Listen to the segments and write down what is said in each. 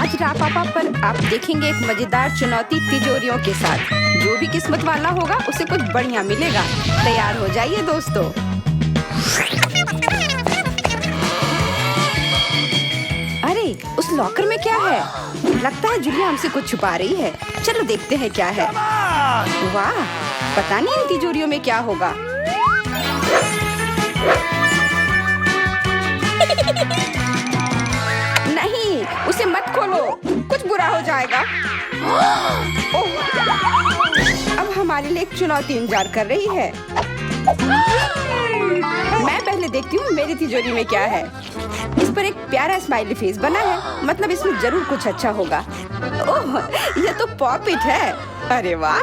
आज रापापा पर आप देखेंगे एक मजेदार चुनौती तिजोरियों के साथ। जो भी किस्मत वाला होगा उसे कुछ बढ़िया मिलेगा। तैयार हो जाइए दोस्तों। अरे उस लॉकर में क्या है? लगता है जूलिया हमसे कुछ छुपा रही है। चलो देखते हैं क्या है। वाह, पता नहीं इन तिजोरियों में क्या होगा। नहीं, उसे मत खोलो, कुछ बुरा हो जाएगा। ओह, अब हमारे लिए एक चुनौती इंतजार कर रही है। मैं पहले देखती हूँ मेरी तिजोरी में क्या है। इस पर एक प्यारा स्माइली फेस बना है, मतलब इसमें जरूर कुछ अच्छा होगा। ओह, ये तो पॉपिट है। अरे वाह,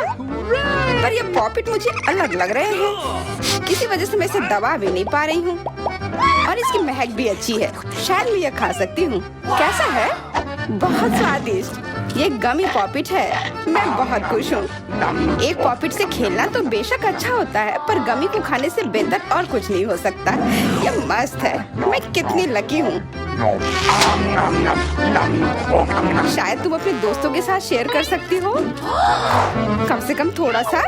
पर ये पॉपिट मुझे अलग लग रहे हैं। किसी वजह से मैं इसे दबा भी नहीं पा रही हूँ। और इसकी महक भी अच्छी है, शायद मैं ये खा सकती हूँ। कैसा है? बहुत स्वादिष्ट। ये गमी पॉपिट है। मैं बहुत खुश हूँ। एक पॉपिट से खेलना तो बेशक अच्छा होता है, पर गमी को खाने से बेहतर और कुछ नहीं हो सकता। ये मस्त है। मैं कितनी लकी हूँ। शायद तुम अपने दोस्तों के साथ शेयर कर सकती हो, कम से कम थोड़ा सा।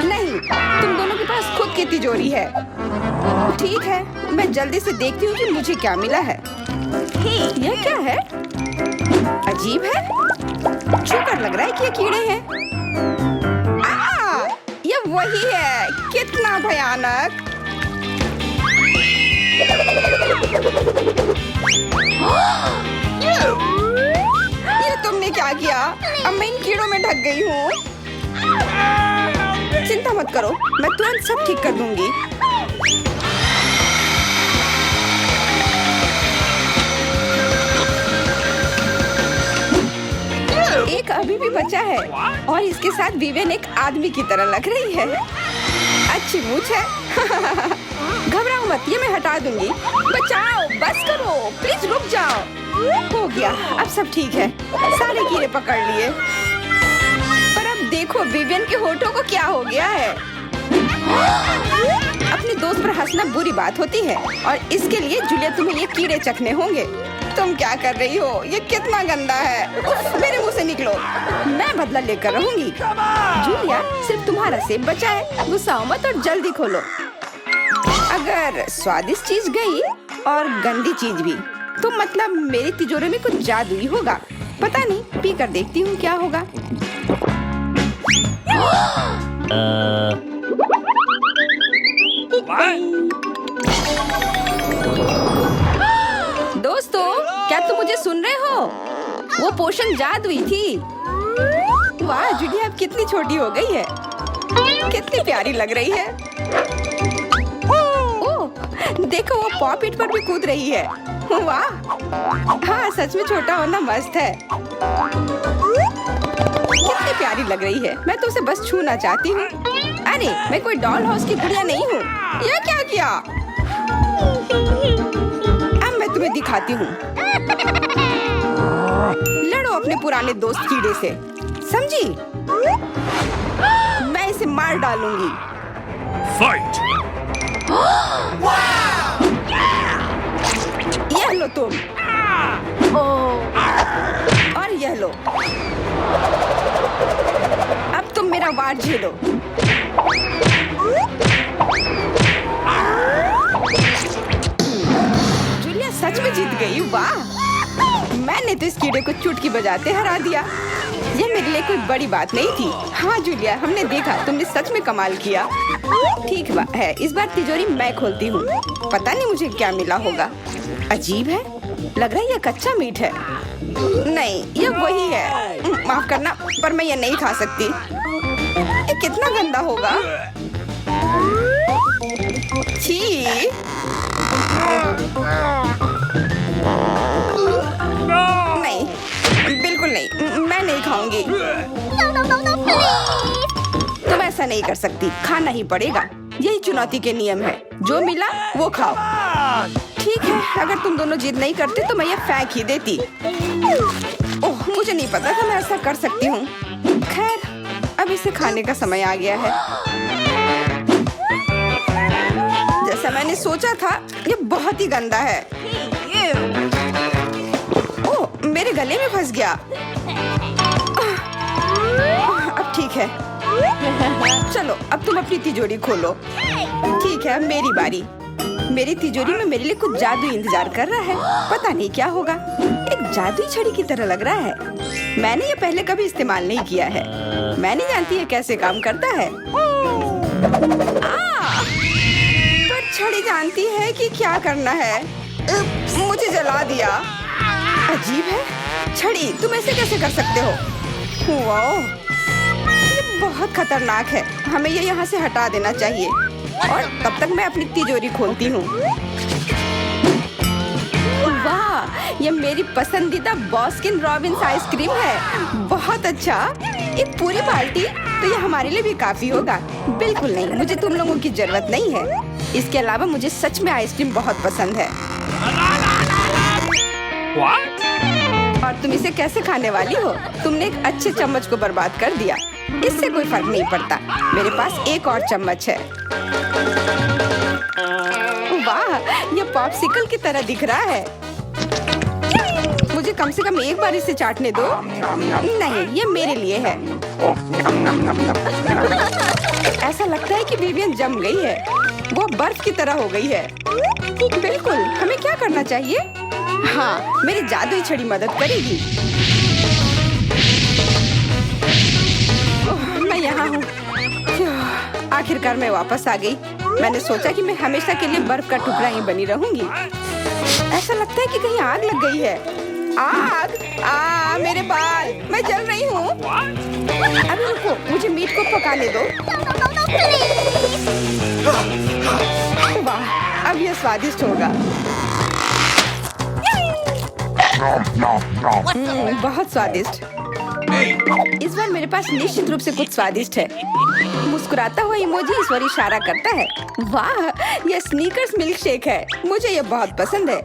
नहीं, तुम दोनों के पास खुद की तिजोरी है। ठीक है, मैं जल्दी से देखती हूँ कि मुझे क्या मिला है। यह क्या है? अजीब है। छूकर लग रहा है कि ये कीड़े हैं। ये वही है। कितना भयानक। ये तुमने क्या किया? अब मैं इन कीड़ों में ढक गई हूँ। चिंता मत करो, मैं तुरंत सब ठीक कर दूंगी। एक अभी भी बचा है और इसके साथ विवेन एक आदमी की तरह लग रही है। अच्छी मूंछ है। घबराओ मत, ये मैं हटा दूंगी। बचाओ, बस करो, प्लीज रुक जाओ। हो गया, अब सब ठीक है। सारे कीड़े पकड़ लिए। पर अब देखो विवेन के होठों को क्या हो गया है। अपने दोस्त पर हंसना बुरी बात होती है और इसके लिए जूलिया तुम्हें ये कीड़े चखने होंगे। तुम क्या कर रही हो? ये कितना गंदा है। उफ, मेरे मुंह से निकलो। मैं बदला लेकर रहूंगी। जूलिया, सिर्फ तुम्हारा सेब बचा है। गुस्सा मत और जल्दी खोलो। अगर स्वादिष्ट चीज गई और गंदी चीज भी, तो मतलब मेरी तिजोरी में कुछ जादू ही होगा। पता नहीं, पी कर देखती हूँ क्या होगा। दोस्तों, क्या तुम मुझे सुन रहे हो? वो पोशन जादुई थी। वाह, जूलिया अब कितनी छोटी हो गई है। कितनी प्यारी लग रही है। ओह, देखो वो पॉपिट पर भी कूद रही है। वाह, हाँ सच में छोटा होना मस्त है। कितनी प्यारी लग रही है। मैं तो उसे बस छूना चाहती हूँ। अरे मैं कोई डॉल हाउस की गुड़िया नहीं हूँ। यह क्या किया? अब मैं तुम्हें दिखाती हूँ। लड़ो अपने पुराने दोस्त कीड़े से, समझी? मैं इसे मार डालूंगी। Fight! यह लो तुम। और यह लो। अब तुम मेरा वार झेलो। जूलिया सच में जीत गई। वाह, मैंने तो इस कीड़े को चुटकी बजाते हरा दिया। ये मेरे लिए कोई बड़ी बात नहीं थी। हाँ जूलिया, हमने देखा, तुमने सच में कमाल किया। ठीक है, इस बार तिजोरी मैं खोलती हूँ। पता नहीं मुझे क्या मिला होगा। अजीब है, लग रहा है ये कच्चा मीट है। नहीं, ये वही है। माफ करना, पर मैं ये नहीं खा सकती। ये कितना गंदा होगा। छी। नहीं, बिल्कुल नहीं, मैं नहीं खाऊंगी। तुम ऐसा नहीं कर सकती, खाना ही पड़ेगा। यही चुनौती के नियम है। जो मिला वो खाओ। ठीक है, अगर तुम दोनों जिद नहीं करते तो मैं ये फेंक ही देती। ओह, मुझे नहीं पता था मैं ऐसा कर सकती हूँ। खैर, अब इसे खाने का समय आ गया है। जैसा मैंने सोचा था, ये बहुत ही गंदा है। गले में फंस गया। अब ठीक है। चलो अब तुम अपनी तिजोरी खोलो। ठीक है, अब मेरी बारी। मेरी तिजोरी में मेरे लिए कुछ जादू इंतजार कर रहा है। पता नहीं क्या होगा। एक जादुई छड़ी की तरह लग रहा है। मैंने ये पहले कभी इस्तेमाल नहीं किया है। मैं नहीं जानती है कैसे काम करता है। पर छड़ी जानती है कि क्या करना है। मुझे जला दिया। अजीब है। छड़ी, तुम ऐसे कैसे कर सकते हो? वाओ, ये बहुत खतरनाक है। हमें ये यहाँ से हटा देना चाहिए। और तब तक मैं अपनी तिजोरी खोलती हूँ। वाह, ये मेरी पसंदीदा बास्किन रॉबिन्स आइसक्रीम है। बहुत अच्छा। एक पूरी बाल्टी? तो ये हमारे लिए भी काफी होगा। बिल्कुल नहीं, मुझे तुम लोगों की जरूरत नहीं है। इसके अलावा मुझे सच में आइसक्रीम बहुत पसंद है। What? और तुम इसे कैसे खाने वाली हो? तुमने एक अच्छे चम्मच को बर्बाद कर दिया। इससे कोई फर्क नहीं पड़ता। मेरे पास एक और चम्मच है। वाह, ये पॉप्सिकल की तरह दिख रहा है। मुझे कम से कम एक बार इसे चाटने दो। नहीं, ये मेरे लिए है। ऐसा लगता है कि विवियन जम गई है। वो बर्फ की तरह हो गई है। बिल्कुल, हमें क्या करना चाहिए? हाँ, मेरी जादुई छड़ी मदद करेगी। मैं यहाँ हूँ। आखिरकार मैं वापस आ गई। मैंने सोचा कि मैं हमेशा के लिए बर्फ का टुकड़ा ही बनी रहूंगी। ऐसा लगता है कि कहीं आग लग गई है। आग! मेरे बाल! मैं जल रही हूँ। अभी रुको, मुझे मीट को पकाने दो। वाह, अब यह स्वादिष्ट होगा। बहुत स्वादिष्ट। इस बार मेरे पास निश्चित रूप से कुछ स्वादिष्ट है। मुस्कुराता हुआ इमोजी इस ओर इशारा करता है। वाह, यह स्नीकर्स मिल्क शेक है। मुझे यह बहुत पसंद है।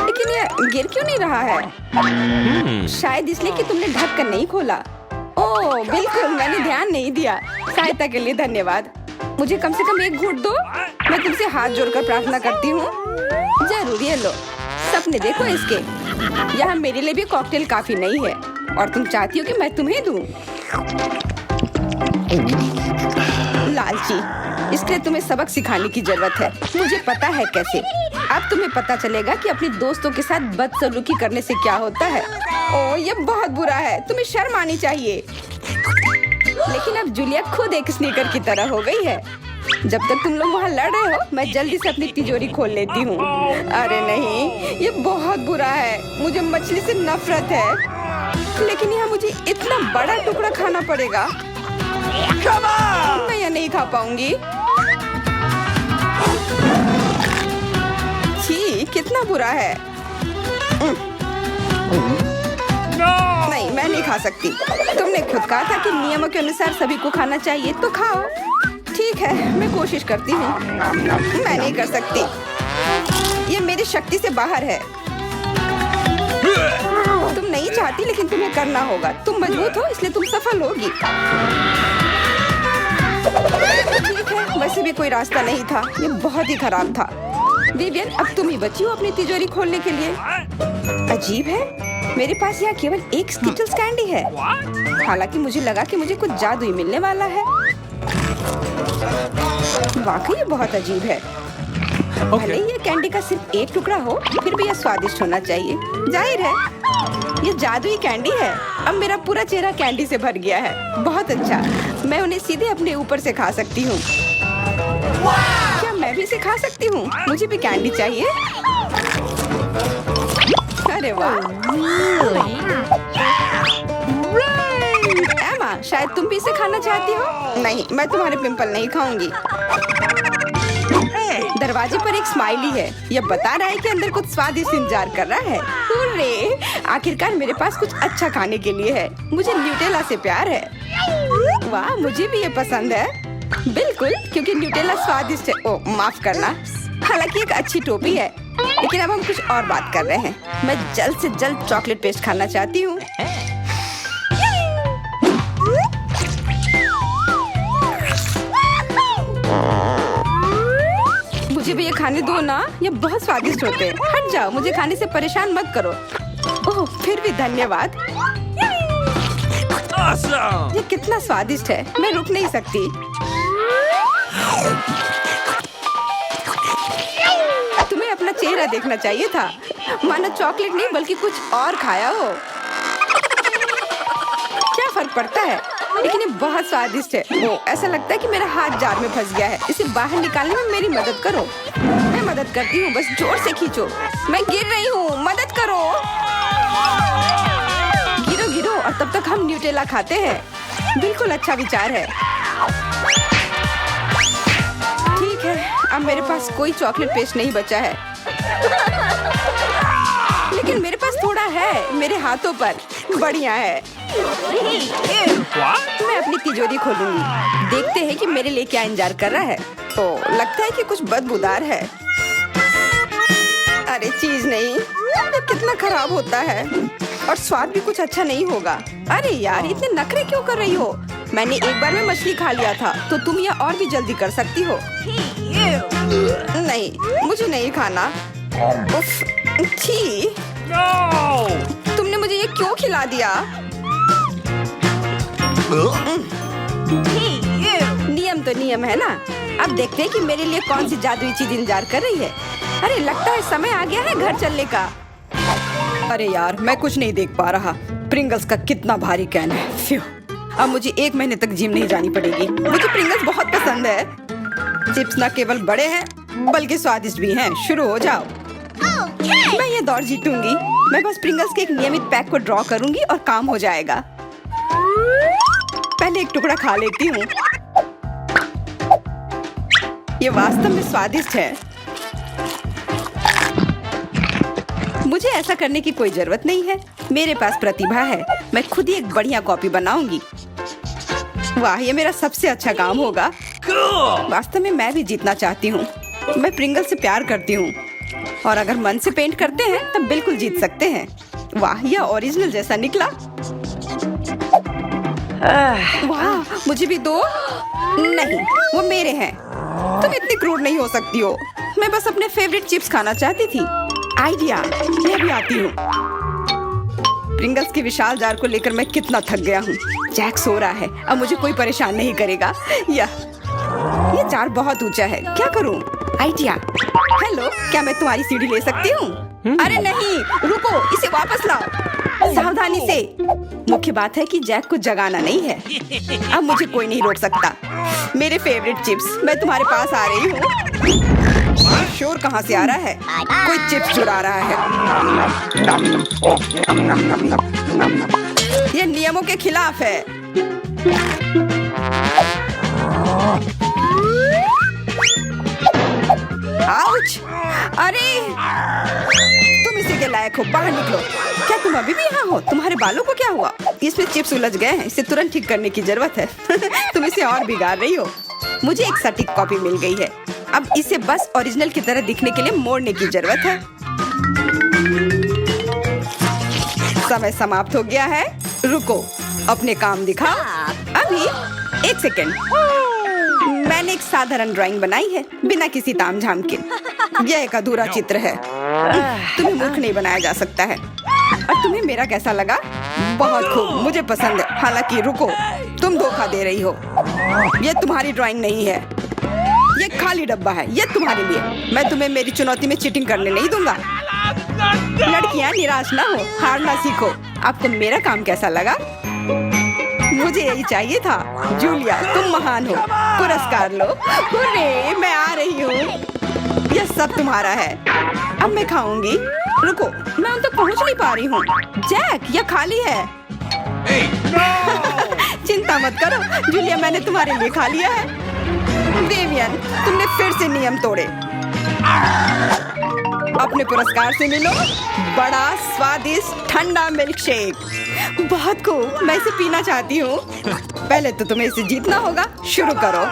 लेकिन यह गिर क्यों नहीं रहा है? शायद इसलिए कि तुमने ढक्कन नहीं खोला। ओह बिल्कुल, मैंने ध्यान नहीं दिया। सहायता के लिए धन्यवाद। मुझे कम से कम एक घूंट दो। मैं तुमसे हाथ जोड़कर प्रार्थना करती हूँ। जरूर, ये लो। सपने देखो इसके। यहाँ मेरे लिए भी कॉकटेल काफी नहीं है। और तुम चाहती हो कि मैं तुम्हें दूं? लालची, इसके लिए तुम्हें सबक सिखाने की जरूरत है। मुझे पता है कैसे। अब तुम्हें पता चलेगा कि अपने दोस्तों के साथ बदसलूकी करने से क्या होता है। ओह, ये बहुत बुरा है। तुम्हें शर्म आनी चाहिए। लेकिन अब जूलिया खुद एक स्नीकर की तरह हो गई है। जब तक तुम लोग वहाँ लड़ रहे हो, मैं जल्दी से अपनी तिजोरी खोल लेती हूँ। अरे नहीं, ये बहुत बुरा है। मुझे मछली से नफरत है। लेकिन यहाँ मुझे इतना बड़ा टुकड़ा खाना पड़ेगा। मैं यह नहीं खा पाऊंगी। छी, कितना बुरा है। नहीं, मैं नहीं खा सकती। तुमने खुद कहा था कि नियमों के अनुसार सभी को खाना चाहिए, तो खाओ। ठीक है, मैं कोशिश करती हूँ। मैं नहीं कर सकती। ये मेरी शक्ति से बाहर है। तुम नहीं चाहती, लेकिन तुम्हें करना होगा। तुम मजबूत हो, इसलिए तुम सफल होगी। ठीक है, वैसे भी कोई रास्ता नहीं था। ये बहुत ही खराब था। विवियन, अब तुम ही बची हो अपनी तिजोरी खोलने के लिए। अजीब है, मेरे पास यहाँ केवल एक स्किटल्स कैंडी है। हालांकि मुझे लगा कि मुझे कुछ जादू मिलने वाला है। वाकई बहुत अजीब है। भले ही ये कैंडी का सिर्फ एक टुकड़ा हो, फिर भी यह स्वादिष्ट होना चाहिए। जाहिर है, ये जादुई कैंडी है। अब मेरा पूरा चेहरा कैंडी से भर गया है। बहुत अच्छा, मैं उन्हें सीधे अपने ऊपर से खा सकती हूँ। क्या मैं भी इसे खा सकती हूँ? मुझे भी कैंडी चाहिए। अरे वाह। एमा, शायद तुम भी इसे खाना चाहती हो? नहीं, मैं तुम्हारे पिंपल नहीं खाऊंगी। दरवाजे पर एक स्माइली है। यह बता रहा है कि अंदर कुछ स्वादिष्ट इंतजार कर रहा है। हुर्रे! आखिरकार मेरे पास कुछ अच्छा खाने के लिए है। मुझे न्यूटेला से प्यार है। वाह, मुझे भी ये पसंद है। बिल्कुल, क्योंकि न्यूटेला स्वादिष्ट है। ओह, माफ करना। हालांकि एक अच्छी टोपी है। लेकिन अब हम कुछ और बात कर रहे हैं। मैं जल्द से जल्द चॉकलेट पेस्ट खाना चाहती हूँ। मुझे भी ये खाने दो ना। ये बहुत स्वादिष्ट होते हैं। हट जाओ, मुझे खाने से परेशान मत करो। ओह, फिर भी धन्यवाद। Awesome! ये कितना स्वादिष्ट है, मैं रुक नहीं सकती। तुम्हें अपना चेहरा देखना चाहिए था, मानो चॉकलेट नहीं बल्कि कुछ और खाया हो। क्या फर्क पड़ता है, लेकिन ये बहुत स्वादिष्ट है। ओ, ऐसा लगता है कि मेरा हाथ जार में फंस गया है। इसे बाहर निकालने में मेरी मदद करो। मैं मदद करती हूँ, बस जोर से खींचो। मैं गिर रही हूँ, मदद करो। गिरो गिरो, और तब तक हम न्यूटेला खाते हैं। बिल्कुल अच्छा विचार है। ठीक है, अब मेरे पास कोई चॉकलेट पेस्ट नहीं बचा है, लेकिन मेरे पास थोड़ा है मेरे हाथों पर। बढ़िया है। मैं अपनी तिजोरी खोलूंगी। देखते हैं कि मेरे लिए क्या इंतजार कर रहा है। तो लगता है कि कुछ बदबूदार है। अरे चीज नहीं, ये कितना खराब होता है, और स्वाद भी कुछ अच्छा नहीं होगा। अरे यार, इतने नखरे क्यों कर रही हो? मैंने एक बार में मछली खा लिया था, तो तुम यह और भी जल्दी कर सकती हो। नहीं, मुझे नहीं खाना। उफ, छी। No! तुमने मुझे ये क्यों खिला दिया? नियम तो नियम है ना। अब देखते हैं कि मेरे लिए कौन सी जादुई चीज इंतजार कर रही है। अरे लगता है समय आ गया है घर चलने का। अरे यार, मैं कुछ नहीं देख पा रहा। प्रिंगल्स का कितना भारी कैन है। फ्यू, अब मुझे 1 महीने तक जिम नहीं जानी पड़ेगी। मुझे प्रिंगल्स बहुत पसंद है। चिप्स न केवल बड़े हैं बल्कि स्वादिष्ट भी हैं। शुरू हो जाओ। मैं ये दौड़ जीतूंगी। मैं बस प्रिंगल्स के एक नियमित पैक को ड्रॉ करूंगी और काम हो जाएगा। पहले एक टुकड़ा खा लेती हूँ। ये वास्तव में स्वादिष्ट है। मुझे ऐसा करने की कोई जरूरत नहीं है। मेरे पास प्रतिभा है। मैं खुद ही एक बढ़िया कॉपी बनाऊंगी। वाह, ये मेरा सबसे अच्छा काम होगा। Cool! वास्तव में मैं भी जीतना चाहती हूँ। मैं प्रिंगल से प्यार करती हूँ, और अगर मन से पेंट करते हैं तब बिल्कुल जीत सकते हैं। वाह, यह ओरिजिनल जैसा निकला। वाह, मुझे भी दो। नहीं, वो मेरे हैं। तुम इतनी क्रूर नहीं हो सकती हो। मैं बस अपने फेवरेट चिप्स खाना चाहती थी। आइडिया, मैं भी आती हूँ। प्रिंगल्स के विशाल जार को लेकर मैं कितना थक गया हूँ। जैक सो रहा है, अब मुझे कोई परेशान नहीं करेगा। ये जार बहुत ऊंचा है, क्या करूँ? आइडिया। हेलो, क्या मैं तुम्हारी सीढ़ी ले सकती हूँ? अरे नहीं, रुको, इसे वापस लाओ। सावधानी से। मुख्य बात है कि जैक को जगाना नहीं है। अब मुझे कोई नहीं रोक सकता। मेरे फेवरेट चिप्स, मैं तुम्हारे पास आ रही हूँ। शोर कहाँ से आ रहा है? कोई चिप्स चुरा रहा है। ये नियमों के खिलाफ है। आउच! अरे, तुम इसी के लायक हो। बाहर निकलो। क्या तुम अभी भी यहाँ हो? तुम्हारे बालों को क्या हुआ? इसमें चिप्स उलझ गए हैं। इसे तुरंत ठीक करने की जरूरत है। तुम इसे और बिगाड़ रही हो। मुझे एक सटीक कॉपी मिल गई है। अब इसे बस ओरिजिनल की तरह दिखने के लिए मोड़ने की जरूरत है। समय समाप्त हो गया है। रुको, अपने काम दिखाओ। अभी 1 सेकेंड। मैंने एक साधारण ड्राइंग बनाई है, बिना किसी तामझाम के। यह एक अधूरा चित्र है। तुम्हें मूर्ख नहीं बनाया जा सकता है। और तुम्हें मेरा कैसा लगा? बहुत खूब, मुझे पसंद है। हालांकि रुको, तुम धोखा दे रही हो। यह तुम्हारी ड्राइंग नहीं है, ये खाली डब्बा है। ये तुम्हारे लिए। मैं तुम्हें मेरी चुनौती में चीटिंग करने नहीं दूंगा। लड़कियां, निराश ना हो, हारना सीखो। आपको मेरा काम कैसा लगा? मुझे यही चाहिए था। जूलिया, तुम महान हो। पुरस्कार लो। हुर्रे, मैं आ रही हूँ। यह सब तुम्हारा है। अब मैं खाऊंगी। रुको, मैं उन तक पहुँच नहीं पा रही हूँ। जैक, यह खाली है। Hey, no! चिंता मत करो जूलिया, मैंने तुम्हारे लिए खा लिया है। डेवियन, तुमने फिर से नियम तोड़े। अपने पुरस्कार से मिलो। बड़ा स्वादिष्ट ठंडा मिल्क शेक। बहुत खूब, मैं इसे पीना चाहती हूँ। पहले तो तुम्हें इसे जीतना होगा। शुरू करो।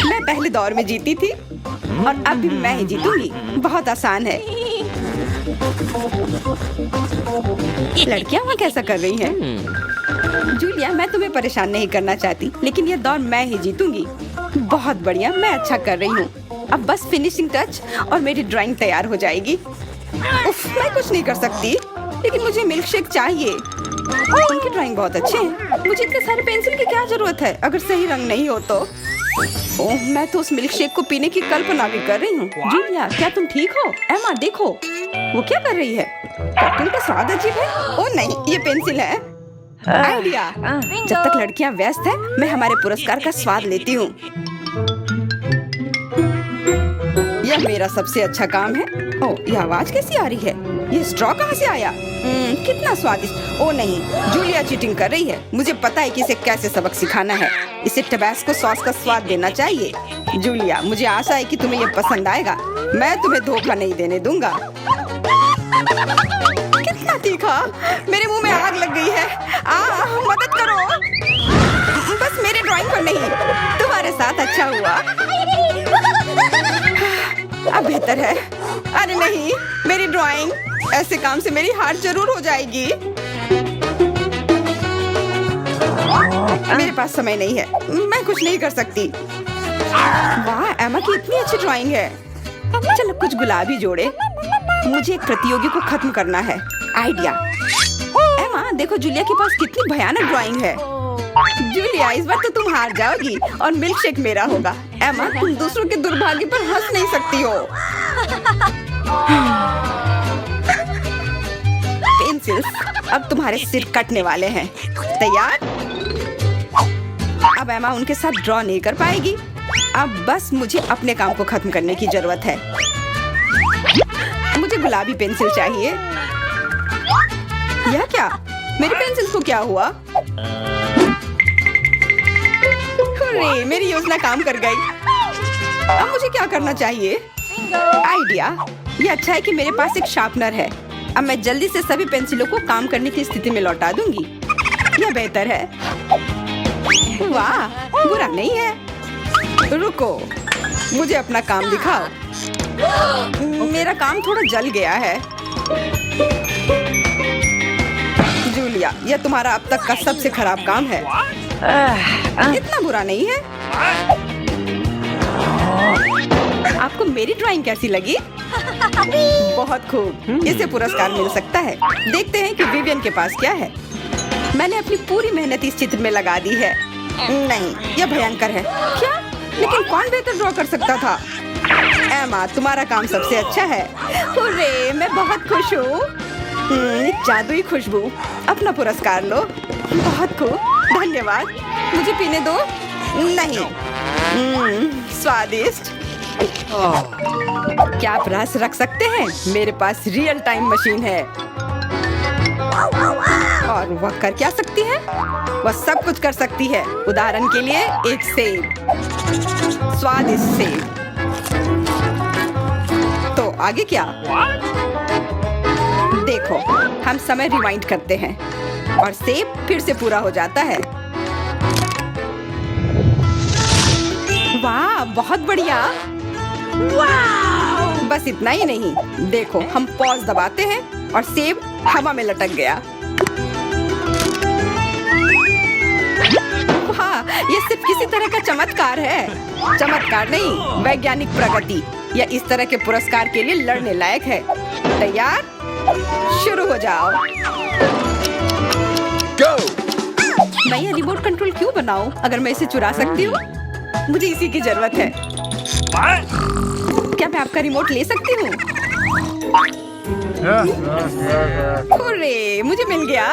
मैं पहले दौर में जीती थी, और अब भी मैं ही जीतूंगी। बहुत आसान है। लड़कियां वहाँ कैसा कर रही हैं? जूलिया, मैं तुम्हें परेशान नहीं करना चाहती, लेकिन यह दौर मैं ही जीतूंगी। बहुत बढ़िया, मैं अच्छा कर रही हूँ। अब बस फिनिशिंग टच और मेरी ड्राइंग तैयार हो जाएगी। उफ, मैं कुछ नहीं कर सकती, लेकिन मुझे मिल्क शेक चाहिए। उनकी ड्राइंग बहुत अच्छे हैं। मुझे इतने सारे पेंसिल की क्या जरूरत है अगर सही रंग नहीं हो तो। ओह, मैं तो उस मिल्क शेक को पीने की कल्पना भी कर रही हूँ। जूलिया, क्या तुम ठीक हो? एमा, देखो वो क्या कर रही है। कॉकटेल का स्वाद अजीब है। ओह नहीं, ये पेंसिल है। आइडिया। जब तक लड़कियाँ व्यस्त हैं, मैं हमारे पुरस्कार का स्वाद लेती हूँ। यह मेरा सबसे अच्छा काम है। ओह, यह आवाज कैसी आ रही है? ये स्ट्रॉ कहाँ से आया? कितना स्वादिष्ट। ओह नहीं, जूलिया चीटिंग कर रही है। मुझे पता है कि इसे कैसे सबक सिखाना है। इसे टबैस्को सॉस का स्वाद देना चाहिए। जूलिया, मुझे आशा है कि तुम्हें यह पसंद आएगा। मैं तुम्हें धोखा नहीं देने दूंगा। कितना तीखा, मेरे मुंह में आग लग गई है। मदद करो। बस मेरे ड्राइंग पर नहीं, तुम्हारे साथ अच्छा हुआ। अब बेहतर है। अरे नहीं, मेरी ड्राइंग। ऐसे काम से मेरी हार जरूर हो जाएगी। मेरे पास समय नहीं है, मैं कुछ नहीं कर सकती। वाह, एमा की इतनी अच्छी ड्राइंग है। चलो कुछ गुलाबी जोड़े। मुझे एक प्रतियोगी को खत्म करना है। आइडिया। एमा, देखो जूलिया के पास कितनी भयानक ड्राइंग है। जूलिया, इस बार तो तुम हार जाओगी और मिल्क शेक मेरा होगा। एमा, तुम दूसरों के दुर्भाग्य पर हंस नहीं सकती हो। पेंसिल्स अब तुम्हारे सिर कटने वाले हैं। तैयार? अब एमा उनके साथ ड्रॉ नहीं कर पाएगी। अब बस मुझे अपने काम को खत्म करने की जरूरत है। मुझे गुलाबी पेंसिल चाहिए। यह क्या? मेरी पेंसिल को क्या हुआ? अरे, मेरी योजना काम कर गई। अब मुझे क्या करना चाहिए? आइडिया। यह अच्छा है कि मेरे पास एक शार्पनर है। अब मैं जल्दी से सभी पेंसिलों को काम करने की स्थिति में लौटा दूंगी। यह बेहतर है। वाह, बुरा नहीं है। रुको, मुझे अपना काम दिखाओ। मेरा काम थोड़ा जल गया है। जूलिया, यह तुम्हारा अब तक का सबसे खराब काम है। इतना बुरा नहीं है। आपको मेरी ड्राइंग कैसी लगी? बहुत खूब। इसे पुरस्कार मिल सकता है। देखते हैं कि विवियन के पास क्या है। मैंने अपनी पूरी मेहनत इस चित्र में लगा दी है। नहीं, यह भयंकर है। क्या? लेकिन कौन बेहतर ड्रॉ कर सकता था? एमा, तुम्हारा काम सबसे अच्छा है। हुर्रे, मैं बहुत खुश हूँ। जादुई खुशबू। अपना पुरस्कार लो। बहुत खूब, धन्यवाद। मुझे पीने दो। नहीं। स्वादिष्ट। क्या आप रस रख सकते हैं? मेरे पास रियल टाइम मशीन है। और वह कर क्या सकती है? वह सब कुछ कर सकती है। उदाहरण के लिए एक सेब, स्वादिष्ट सेब। तो आगे क्या? देखो, हम समय रिवाइंड करते हैं और सेब फिर से पूरा हो जाता है। वाह, बहुत बढ़िया। बस इतना ही नहीं, देखो हम पॉज दबाते हैं और सेब हवा में लटक गया। वाह, ये सिर्फ किसी तरह का चमत्कार है। चमत्कार नहीं, वैज्ञानिक प्रगति। या इस तरह के पुरस्कार के लिए लड़ने लायक है। तैयार? शुरू हो जाओ। Go! मैं ये रिमोट कंट्रोल क्यों बनाऊं अगर मैं इसे चुरा सकती हूँ? मुझे इसी की जरूरत है। क्या मैं आपका रिमोट ले सकती हूँ? अरे, मुझे मिल गया।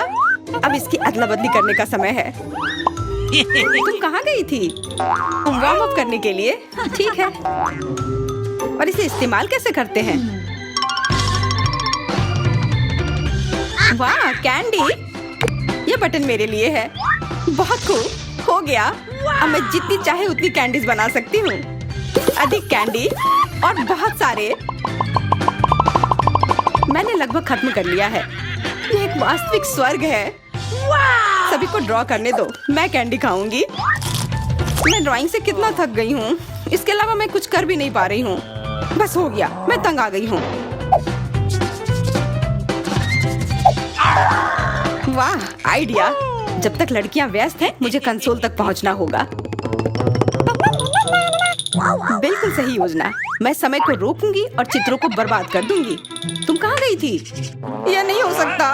अब इसकी अदला बदली करने का समय है। तुम कहाँ गई थी? वार्म अप करने के लिए? ठीक है। और इसे इस्तेमाल कैसे करते हैं? वाह, कैंडी। ये बटन मेरे लिए है। बहुत खूब, हो गया। अब मैं जितनी चाहे उतनी कैंडीज बना सकती हूँ। अधिक कैंडी और बहुत सारे। मैंने लगभग खत्म कर लिया है। ये एक वास्तविक स्वर्ग है। सभी को ड्रॉ करने दो, मैं कैंडी खाऊंगी। मैं ड्राइंग से कितना थक गई हूँ। इसके अलावा मैं कुछ कर भी नहीं पा रही हूँ। बस हो गया, मैं तंग आ गई हूँ। वाह, आइडिया। जब तक लड़कियां व्यस्त हैं, मुझे कंसोल तक पहुंचना होगा। बिल्कुल सही योजना। मैं समय को रोकूंगी और चित्रों को बर्बाद कर दूंगी। तुम कहाँ गई थी? यह नहीं हो सकता।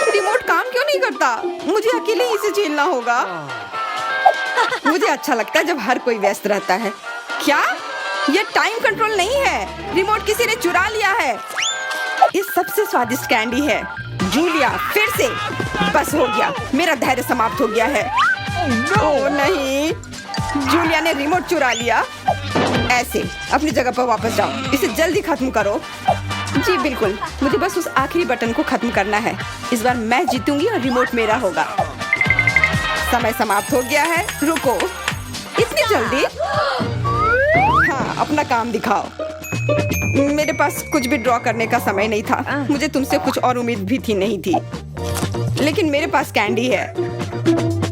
रिमोट काम क्यों नहीं करता? मुझे अकेले ही इसे झेलना होगा। मुझे अच्छा लगता है जब हर कोई व्यस्त रहता है। क्या? यह टाइम कंट्रोल नहीं है। रिमोट किसी ने चुरा लिया है। ये सबसे स्वादिष्ट कैंडी है। जूलिया, फिर से। बस हो गया, मेरा धैर्य समाप्त हो गया है। ओह नहीं, जूलिया ने रिमोट चुरा लिया। ऐसे अपनी जगह पर वापस जाओ। इसे जल्दी खत्म करो। जी बिल्कुल, मुझे बस उस आखिरी बटन को खत्म करना है। इस बार मैं जीतूंगी और रिमोट मेरा होगा। समय समाप्त हो गया है। रुको, इतनी जल्दी? हाँ, अपना काम दिखाओ। मेरे पास कुछ भी ड्रॉ करने का समय नहीं था। मुझे तुमसे कुछ और उम्मीद भी थी नहीं थी, लेकिन मेरे पास कैंडी है।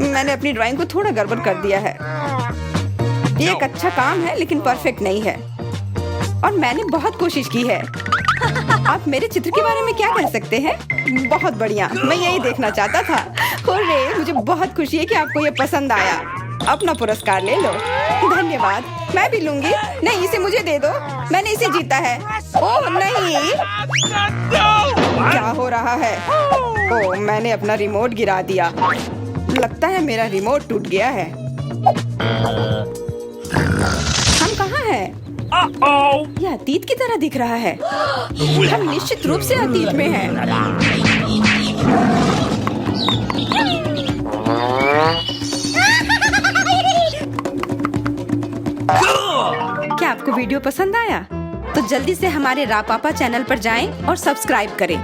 मैंने अपनी ड्राइंग को थोड़ा गड़बड़ कर दिया है। ये एक अच्छा काम है, लेकिन परफेक्ट नहीं है और मैंने बहुत कोशिश की है। आप मेरे चित्र के बारे में क्या कह सकते हैं? बहुत बढ़िया, मैं यही देखना चाहता था। हुर्रे, मुझे बहुत खुशी है कि आपको ये पसंद आया। अपना पुरस्कार ले लो। धन्यवाद, मैं भी लूंगी। नहीं, इसे मुझे दे दो, मैंने इसे जीता है। ओह नहीं, क्या हो रहा है? ओह, मैंने अपना रिमोट गिरा दिया। लगता है मेरा रिमोट टूट गया है। हम कहाँ हैं? यह अतीत की तरह दिख रहा है। हम निश्चित रूप से अतीत में हैं। क्या आपको वीडियो पसंद आया? तो जल्दी से हमारे रापापा चैनल पर जाएं और सब्सक्राइब करें।